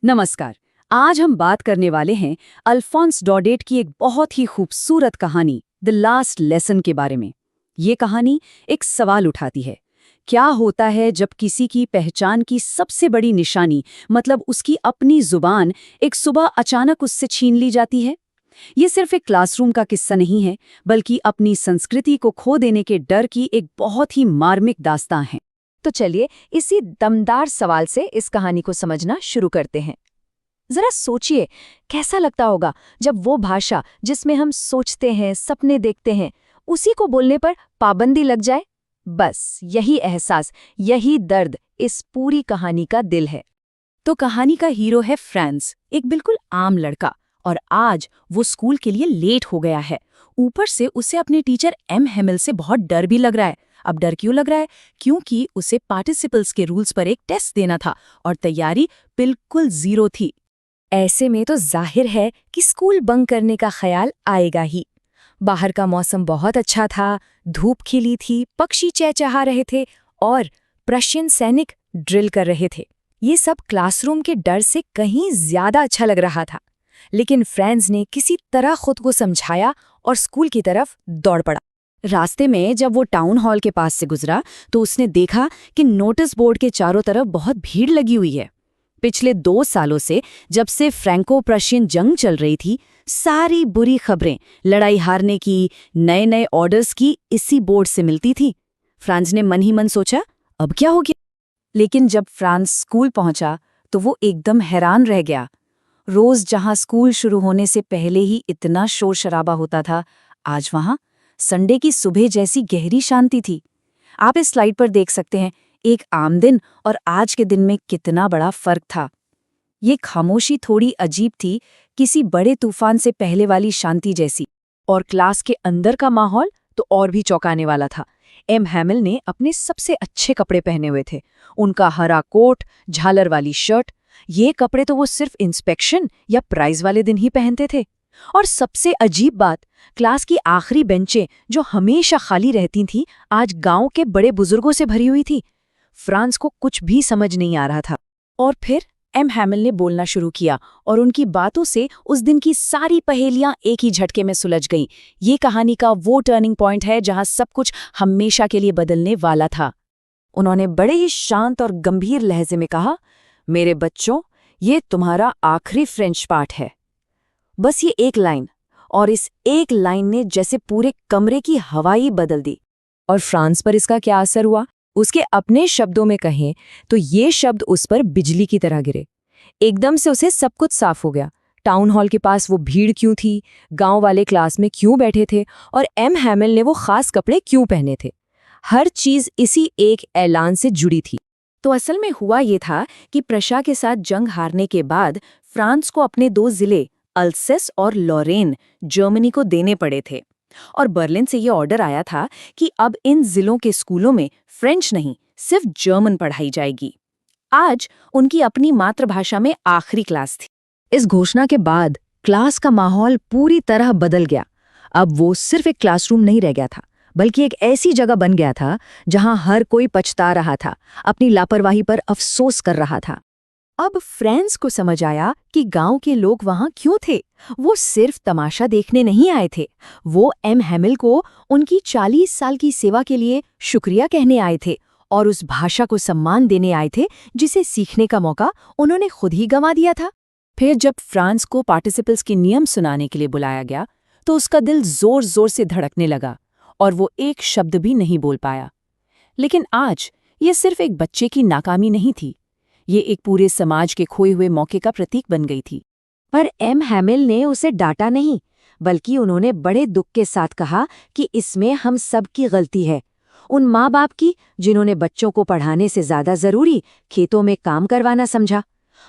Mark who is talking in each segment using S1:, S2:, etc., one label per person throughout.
S1: नमस्कार। आज हम बात करने वाले हैं अल्फोंस डॉडेट की एक बहुत ही खूबसूरत कहानी द लास्ट लेसन के बारे में। ये कहानी एक सवाल उठाती है, क्या होता है जब किसी की पहचान की सबसे बड़ी निशानी मतलब उसकी अपनी जुबान एक सुबह अचानक उससे छीन ली जाती है। ये सिर्फ एक क्लासरूम का किस्सा नहीं है, बल्कि अपनी संस्कृति को खो देने के डर की एक बहुत ही मार्मिक दास्तां है।
S2: तो चलिए इसी दमदार सवाल से इस कहानी को समझना शुरू करते हैं। जरा सोचिए, कैसा लगता होगा जब वो भाषा जिसमें हम सोचते हैं, सपने देखते हैं, उसी को बोलने पर पाबंदी लग जाए। बस यही एहसास, यही दर्द इस पूरी कहानी का दिल है।
S1: तो कहानी का हीरो है फ्रांस, एक बिल्कुल आम लड़का, और आज वो स्कूल के लिए लेट हो गया है। ऊपर से उसे अपने टीचर एम हेमिल से बहुत डर भी लग रहा है। अब डर क्यों लग रहा है? क्योंकि उसे पार्टिसिपल्स के रूल्स पर एक टेस्ट देना था और तैयारी बिल्कुल जीरो थी।
S2: ऐसे में तो जाहिर है कि स्कूल बंक करने का ख्याल आएगा ही। बाहर का मौसम बहुत अच्छा था, धूप खिली थी, पक्षी चहचहा रहे थे और प्रशियन सैनिक ड्रिल कर रहे थे। ये सब क्लासरूम के डर से कहीं ज्यादा अच्छा लग रहा था। लेकिन फ्रांस ने किसी तरह खुद को समझाया और स्कूल की तरफ दौड़ पड़ा।
S1: रास्ते में जब वो टाउन हॉल के पास से गुजरा तो उसने देखा कि नोटिस बोर्ड के चारों तरफ बहुत भीड़ लगी हुई है। पिछले 2 सालों से, जब से फ्रैंको प्रशियन जंग चल रही थी, सारी बुरी खबरें लड़ाई हारने की, नए नए ऑर्डर्स की इसी बोर्ड से मिलती थी। फ्रांस ने मन ही मन सोचा, अब क्या हो गया? लेकिन जब फ्रांस स्कूल पहुंचा तो वो एकदम हैरान रह गया। रोज जहां स्कूल शुरू होने से पहले ही इतना शोर शराबा होता था, आज वहां संडे की सुबह जैसी गहरी शांति थी। आप इस स्लाइड पर देख सकते हैं, एक आम दिन और आज के दिन में कितना बड़ा फर्क था। ये खामोशी थोड़ी अजीब थी, किसी बड़े तूफान से पहले वाली शांति जैसी।
S2: और क्लास के अंदर का माहौल तो और भी चौंकाने वाला था। एम हेमिल ने अपने सबसे अच्छे कपड़े पहने हुए थे। उनका हरा कोट, झालर वाली शर्ट, ये कपड़े तो वो सिर्फ इंस्पेक्शन या प्राइज वाले दिन ही पहनते थे। और सबसे अजीब बात, क्लास की आखिरी बेंचें जो हमेशा खाली रहती थीं, आज गांव के बड़े बुजुर्गों से भरी हुई थी। फ्रांस को कुछ भी समझ नहीं आ रहा था। और फिर एम हेमिल ने बोलना शुरू किया और उनकी बातों से उस दिन की सारी पहेलियां एक ही झटके में सुलझ गईं। ये कहानी का वो टर्निंग पॉइंट है जहां सब कुछ हमेशा के लिए बदलने वाला था। उन्होंने बड़े ही शांत और गंभीर लहजे में कहा, मेरे बच्चों, ये तुम्हारा आखिरी फ्रेंच पाठ है। बस ये एक लाइन, और इस एक लाइन ने जैसे पूरे कमरे की हवा ही बदल दी। और फ्रांस पर इसका क्या असर हुआ? उसके अपने शब्दों में कहें तो ये शब्द उस पर बिजली की तरह गिरे। एकदम से उसे सब कुछ साफ हो गया। टाउन हॉल के पास वो भीड़ क्यों थी, गांव वाले क्लास में क्यों बैठे थे, और एम हेमिल ने वो खास कपड़े क्यों पहने थे। हर चीज इसी एक ऐलान से जुड़ी थी।
S1: तो असल में हुआ ये था कि प्रशा के साथ जंग हारने के बाद फ्रांस को अपने 2 जिले अल्सेस और लॉरेन जर्मनी को देने पड़े थे, और बर्लिन से ये ऑर्डर आया था कि अब इन जिलों के स्कूलों में फ्रेंच नहीं, सिर्फ जर्मन पढ़ाई जाएगी। आज उनकी अपनी मातृभाषा में आखिरी क्लास थी।
S2: इस घोषणा के बाद क्लास का माहौल पूरी तरह बदल गया। अब वो सिर्फ एक क्लासरूम नहीं रह गया था, बल्कि एक ऐसी जगह बन गया था जहां हर कोई पछता रहा था, अपनी लापरवाही पर अफसोस कर रहा था। अब फ्रांस को समझ आया कि गांव के लोग वहां क्यों थे। वो सिर्फ तमाशा देखने नहीं आए थे, वो एम हेमिल को उनकी 40 साल की सेवा के लिए शुक्रिया कहने आए थे और उस भाषा को सम्मान देने आए थे जिसे सीखने का मौका उन्होंने खुद ही गंवा दिया था।
S1: फिर जब फ्रांस को पार्टिसिपल्स के नियम सुनाने के लिए बुलाया गया तो उसका दिल जोर जोर से धड़कने लगा और वो एक शब्द भी नहीं बोल पाया। लेकिन आज ये सिर्फ एक बच्चे की नाकामी नहीं थी, ये एक पूरे समाज के खोए हुए मौके का प्रतीक बन गई थी।
S2: पर एम हेमिल ने उसे डांटा नहीं, बल्कि उन्होंने बड़े दुख के साथ कहा कि इसमें हम सब की गलती है। उन माँ बाप की जिन्होंने बच्चों को पढ़ाने से ज्यादा जरूरी खेतों में काम करवाना समझा,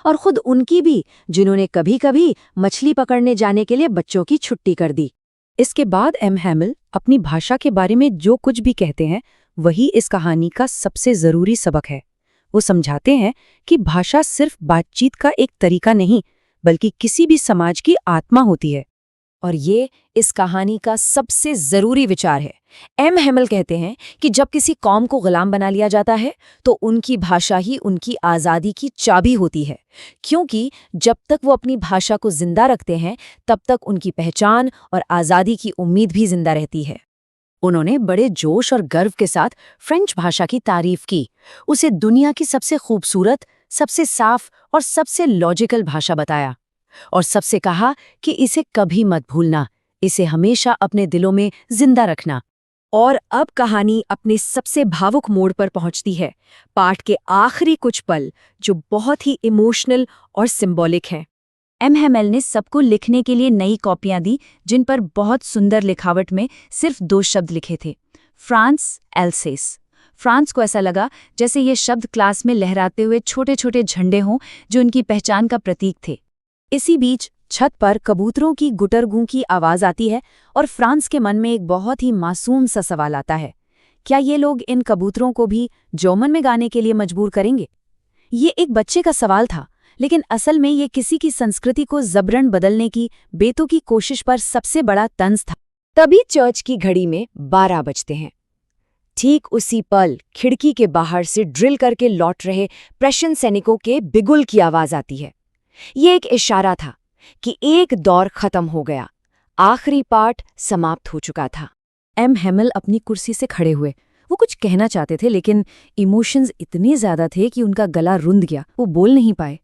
S2: और खुद उनकी भी जिन्होंने कभी कभी मछली पकड़ने जाने के लिए बच्चों की छुट्टी कर दी।
S1: इसके बाद एम हेमिल अपनी भाषा के बारे में जो कुछ भी कहते हैं, वही इस कहानी का सबसे जरूरी सबक है। वो समझाते हैं कि भाषा सिर्फ बातचीत का एक तरीका नहीं, बल्कि किसी भी समाज की आत्मा होती है। और ये इस कहानी का सबसे जरूरी विचार है। एम हैमिल कहते हैं कि जब किसी कौम को गुलाम बना लिया जाता है तो उनकी भाषा ही उनकी आज़ादी की चाबी होती है, क्योंकि जब तक वो अपनी भाषा को जिंदा रखते हैं तब तक उनकी पहचान और आज़ादी की उम्मीद भी जिंदा रहती है। उन्होंने बड़े जोश और गर्व के साथ फ्रेंच भाषा की तारीफ की, उसे दुनिया की सबसे खूबसूरत, सबसे साफ और सबसे लॉजिकल भाषा बताया, और सबसे कहा कि इसे कभी मत भूलना, इसे हमेशा अपने दिलों में जिंदा रखना। और अब कहानी अपने सबसे भावुक मोड़ पर पहुंचती है, पाठ के आखिरी कुछ पल जो बहुत ही इमोशनल और सिंबॉलिक हैं। एम हैमिल ने सबको लिखने के लिए नई कॉपियां दी, जिन पर बहुत सुंदर लिखावट में सिर्फ 2 शब्द लिखे थे, फ्रांस, एल्सेस। फ्रांस को ऐसा लगा जैसे ये शब्द क्लास में लहराते हुए छोटे छोटे झंडे हों जो उनकी पहचान का प्रतीक थे। इसी बीच छत पर कबूतरों की गुटरगू की आवाज आती है और फ्रांस के मन में एक बहुत ही मासूम सा सवाल आता है, क्या ये लोग इन कबूतरों को भी जर्मन में गाने के लिए मजबूर करेंगे? ये एक बच्चे का सवाल था, लेकिन असल में ये किसी की संस्कृति को जबरन बदलने की बेतुकी कोशिश पर सबसे बड़ा तंज था। तभी चर्च की घड़ी में 12 बजते हैं। ठीक उसी पल खिड़की के बाहर से ड्रिल करके लौट रहे प्रशियन सैनिकों के बिगुल की आवाज आती है। ये एक इशारा था कि एक दौर खत्म हो गया, आखिरी पार्ट समाप्त हो चुका था। एम हैमिल अपनी कुर्सी से खड़े हुए। वो कुछ कहना चाहते थे, लेकिन इमोशंस इतने ज्यादा थे कि उनका गला रुंध गया, वो बोल नहीं पाए।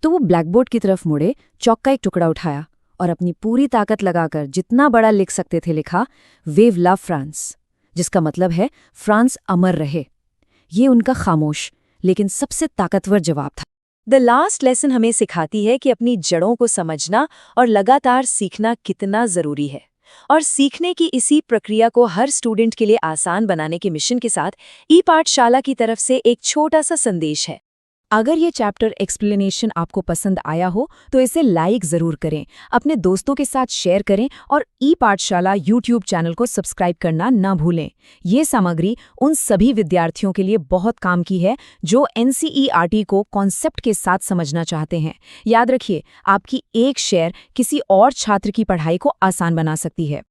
S1: तो वो ब्लैकबोर्ड की तरफ मुड़े, चौक का एक टुकड़ा उठाया और अपनी पूरी ताकत लगाकर जितना बड़ा लिख सकते थे लिखा, वेव लव फ्रांस, जिसका मतलब है फ्रांस अमर रहे। ये उनका खामोश लेकिन सबसे ताकतवर जवाब था। द लास्ट लेसन हमें सिखाती है कि अपनी जड़ों को समझना और लगातार सीखना कितना जरूरी है, और सीखने की इसी प्रक्रिया को हर स्टूडेंट के लिए आसान बनाने के मिशन के साथ ई पाठशाला की तरफ से एक छोटा सा संदेश है। अगर ये चैप्टर एक्सप्लेनेशन आपको पसंद आया हो तो इसे लाइक ज़रूर करें, अपने दोस्तों के साथ शेयर करें और ई पाठशाला यूट्यूब चैनल को सब्सक्राइब करना ना भूलें। ये सामग्री उन सभी विद्यार्थियों के लिए बहुत काम की है जो NCERT को कॉन्सेप्ट के साथ समझना चाहते हैं। याद रखिए, आपकी एक शेयर किसी और छात्र की पढ़ाई को आसान बना सकती है।